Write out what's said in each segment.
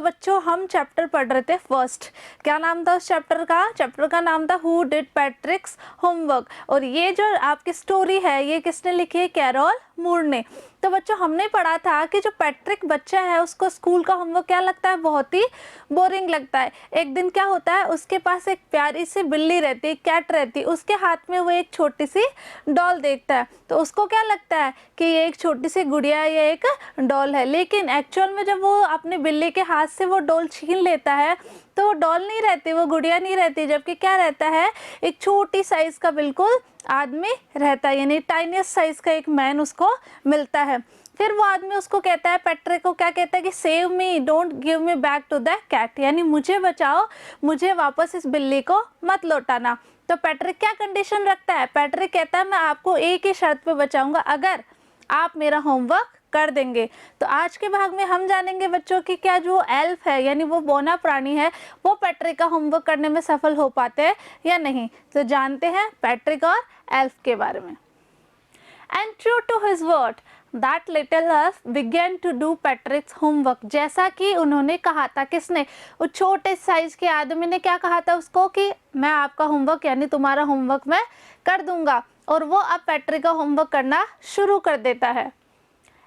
तो बच्चों हम चैप्टर पढ़ रहे थे फर्स्ट। क्या नाम था उस चैप्टर का? चैप्टर का नाम था हु डिड पैट्रिक्स होमवर्क। और ये जो आपकी स्टोरी है ये किसने लिखी है? कैरोल मूर ने। तो बच्चों हमने पढ़ा था कि जो पैट्रिक बच्चा है उसको स्कूल का होमवर्क क्या लगता है? बहुत ही बोरिंग लगता है। एक दिन क्या होता है, उसके पास एक प्यारी सी बिल्ली रहती है, कैट रहती है, उसके हाथ में वो एक छोटी सी डॉल देखता है। तो उसको क्या लगता है कि ये एक छोटी सी गुड़िया या एक डॉल है, लेकिन एक्चुअल में जब वो अपने बिल्ली के हाथ से वो डॉल छीन लेता है तो वो डॉल नहीं रहती, वो गुड़िया नहीं रहती, जबकि क्या रहता है? एक छोटी साइज का बिल्कुल आदमी रहता है, यानी टाइनियस्ट साइज का एक मैन उसको मिलता है। फिर वो आदमी उसको कहता है, पैट्रिक को क्या कहता है कि save me, don't give me back to the cat, यानी मुझे बचाओ, मुझे वापस इस बिल्ली को मत लौटाना। तो पैट्रिक क्या कंडीशन रखता है? पैट्रिक कहता है मैं आपको एक ही शर्त पे बचाऊंगा, अगर आप मेरा होमवर्क कर देंगे। तो आज के भाग में हम जानेंगे बच्चों कि क्या जो एल्फ है यानी वो बौना प्राणी है वो पैट्रिक का होमवर्क करने में सफल हो पाते हैं या नहीं। तो जानते हैं पैट्रिक और एल्फ के बारे में। And true to his word that little elf began to do Patrick's homework. जैसा कि उन्होंने कहा था, किसने? वो छोटे साइज के आदमी ने क्या कहा था उसको कि मैं आपका होमवर्क यानी तुम्हारा होमवर्क मैं कर दूंगा। और वो अब पैट्रिक का होमवर्क करना शुरू कर देता है।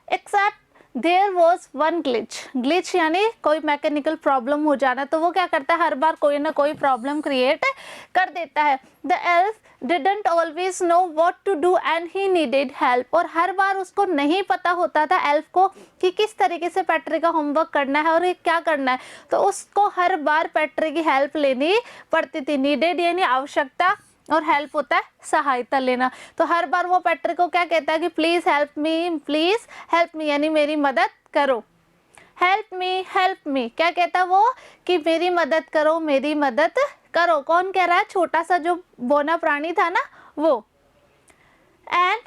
Except there was one glitch यानी कोई मैकेनिकल प्रॉब्लम हो जाना। तो वो क्या करता है? हर बार कोई ना कोई प्रॉब्लम क्रिएट कर देता है। The elf didn't always know what to do and he needed help. और हर बार उसको नहीं पता होता था एल्फ को कि किस तरीके से पैट्रिक का होमवर्क करना है और ये क्या करना है। तो उसको हर बार पैट्रिक की हेल्प लेनी पड़ती थी। नीडेड यानी आवश्यकता और हेल्प होता है सहायता लेना। तो हर बार वो पैट्रिक को क्या कहता है कि प्लीज़ हेल्प मी यानी मेरी मदद करो। हेल्प मी क्या कहता है वो? कि मेरी मदद करो, मेरी मदद करो। कौन कह रहा है? छोटा सा जो बौना प्राणी था ना वो। And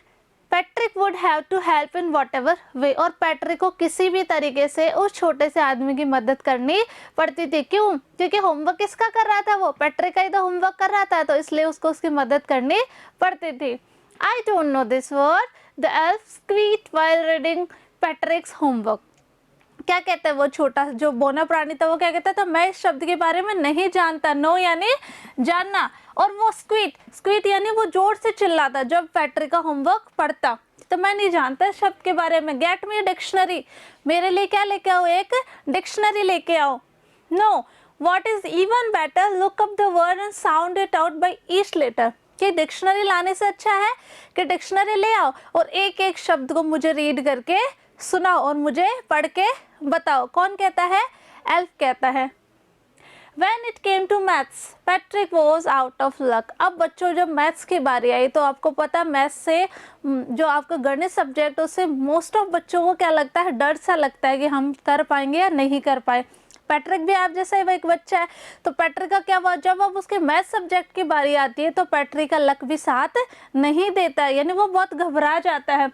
Patrick would have to help in whatever way. और पैट्रिक को किसी भी तरीके से उस छोटे से आदमी की मदद करनी पड़ती थी। क्यों? क्योंकि होमवर्क किसका कर रहा था? वो पैट्रिक का ही तो होमवर्क कर रहा था, तो इसलिए उसको उसकी मदद करनी पड़ती थी। I don't know this word the elf squeet while reading Patrick's homework. क्या कहता है वो छोटा जो बौना प्राणी था, वो क्या कहता था? मैं इस शब्द के बारे में नहीं जानता। नो यानी जानना। और वो स्क्वीट यानी वो जोर से चिल्लाता जब पैट्रिक का होमवर्क पढ़ता। तो मैं नहीं जानता इस शब्द के बारे में। गेट मी डिक्शनरी, मेरे लिए क्या लेके आओ? एक डिक्शनरी लेके आओ। No, what is even better, look up the word and sound it out by each letter. कि डिक्शनरी लाने से अच्छा है कि डिक्शनरी ले आओ और एक एक शब्द को मुझे रीड करके सुनाओ और मुझे पढ़ के बताओ। कौन कहता है? एल्फ कहता है। When it came to maths, Patrick was out of luck. अब बच्चों जब मैथ्स की बारी आई तो आपको पता मैथ्स से जो आपका गणित सब्जेक्ट उससे मोस्ट ऑफ बच्चों को क्या लगता है? डर सा लगता है कि हम कर पाएंगे या नहीं कर पाए। पैट्रिक भी आप जैसा ही एक बच्चा है। तो पैट्रिक का क्या हुआ? जब अब उसके मैथ सब्जेक्ट की बारी आती है तो पैट्रिक का लक भी साथ नहीं देता है, यानी वो बहुत घबरा जाता है।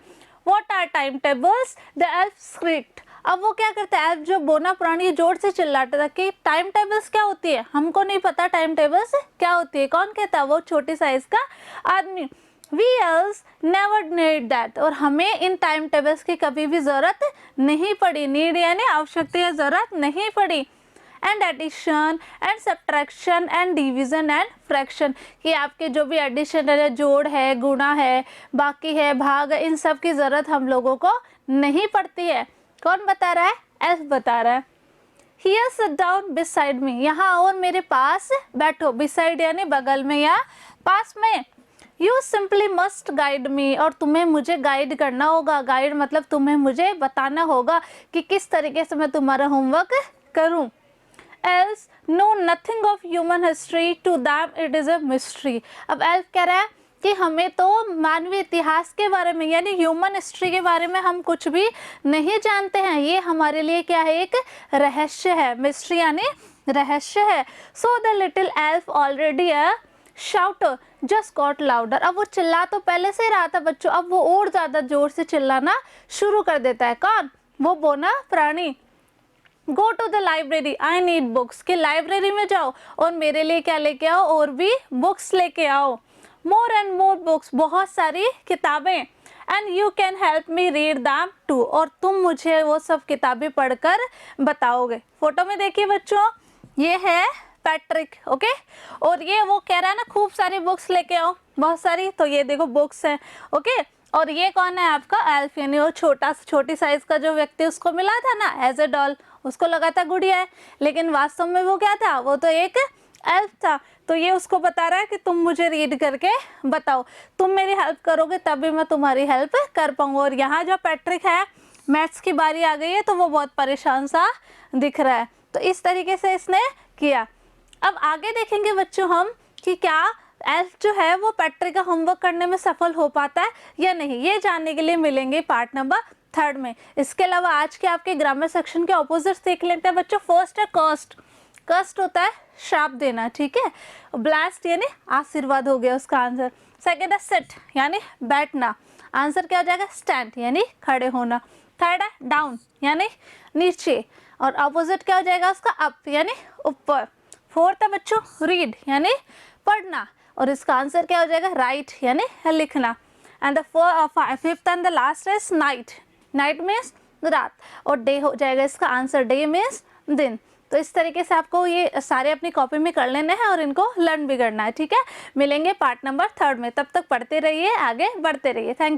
What are timetables? The elf shrieked. अब वो क्या करता है? एल्फ जो बौना प्राणी जोर से चिल्लाता था कि टाइम टेबल्स क्या होती है, हमको नहीं पता टाइम टेबल्स क्या होती है। कौन कहता है? वो छोटी साइज का आदमी। We elves never need that. और हमें इन टाइम टेबल्स की कभी भी जरूरत नहीं पड़ी। नीड यानी आवश्यकता या जरूरत नहीं पड़ी। And addition and subtraction and division and fraction, कि आपके जो भी एडिशन है, जोड़ है, गुणा है, बाकी है, भाग है, इन सब की ज़रूरत हम लोगों को नहीं पड़ती है। कौन बता रहा है? एल्फ बता रहा है। Here sit down beside me, यहाँ और मेरे पास बैठो। beside यानी बगल में या पास में। You simply must guide me, और तुम्हें मुझे गाइड करना होगा। गाइड मतलब तुम्हें मुझे बताना होगा कि किस तरीके से मैं तुम्हारा होमवर्क करूँ। Else know nothing of human history, to them it is a mystery. अब एल्फ कह रहा है कि हमें तो मानवीय इतिहास के बारे में यानी ह्यूमन हिस्ट्री के बारे में हम कुछ भी नहीं जानते हैं, ये हमारे लिए क्या है? एक रहस्य है। मिस्ट्री यानी रहस्य है। So the little elf already a शाउटर just got louder. अब वो चिल्ला तो पहले से रहा था बच्चों, अब वो और ज़्यादा जोर से चिल्लाना शुरू कर देता है। कौन? वो बौना प्राणी। Go to the library, I need books, कि लाइब्रेरी में जाओ और मेरे लिए क्या लेके आओ? और भी बुक्स लेके आओ। मोर एंड मोर बुक्स, बहुत सारी किताबें। And you can help me read them too, और तुम मुझे वो सब किताबें पढ़कर बताओगे। फोटो में देखिए बच्चों, ये है पैट्रिक, ओके। और ये वो कह रहा है ना खूब सारी बुक्स लेके आओ, बहुत सारी, तो ये देखो बुक्स हैं, ओके। और ये कौन है आपका एल्फ, यानी वो छोटी साइज का जो व्यक्ति उसको मिला था ना एज ए डॉल, उसको लगा था गुड़िया है, लेकिन वास्तव में वो क्या था, वो तो एक एल्फ था। तो ये उसको बता रहा है कि तुम मुझे रीड करके बताओ, तुम मेरी हेल्प करोगे तभी मैं तुम्हारी हेल्प कर पाऊंगा। और यहाँ जो पैट्रिक है, मैथ्स की बारी आ गई है तो वो बहुत परेशान सा दिख रहा है। तो इस तरीके से इसने किया। अब आगे देखेंगे बच्चों हम कि क्या एल्फ जो है वो पैट्रिक का होमवर्क करने में सफल हो पाता है या नहीं, ये जानने के लिए मिलेंगे पार्ट नंबर 3 में। इसके अलावा आज के आपके ग्रामर सेक्शन के ऑपोजिट्स देख लेते हैं बच्चों। फर्स्ट है कर्स्ट, कर्स्ट होता है श्राप देना, ठीक है। ब्लेस्ड यानी आशीर्वाद हो गया उसका आंसर। सेकेंड है सिट यानी बैठना, आंसर क्या हो जाएगा स्टैंड यानी खड़े होना। थर्ड है डाउन यानी नीचे, और अपोजिट क्या हो जाएगा उसका अप यानी ऊपर। फोर्थ है बच्चों रीड यानी पढ़ना, और इसका आंसर क्या हो जाएगा राइट यानी लिखना। And the fifth and the last is night, night means रात, और डे हो जाएगा इसका आंसर, डे मीन्स दिन। तो इस तरीके से आपको ये सारे अपनी कॉपी में कर लेने हैं और इनको लर्न भी करना है, ठीक है। मिलेंगे पार्ट नंबर 3 में, तब तक पढ़ते रहिए, आगे बढ़ते रहिए। Thank you.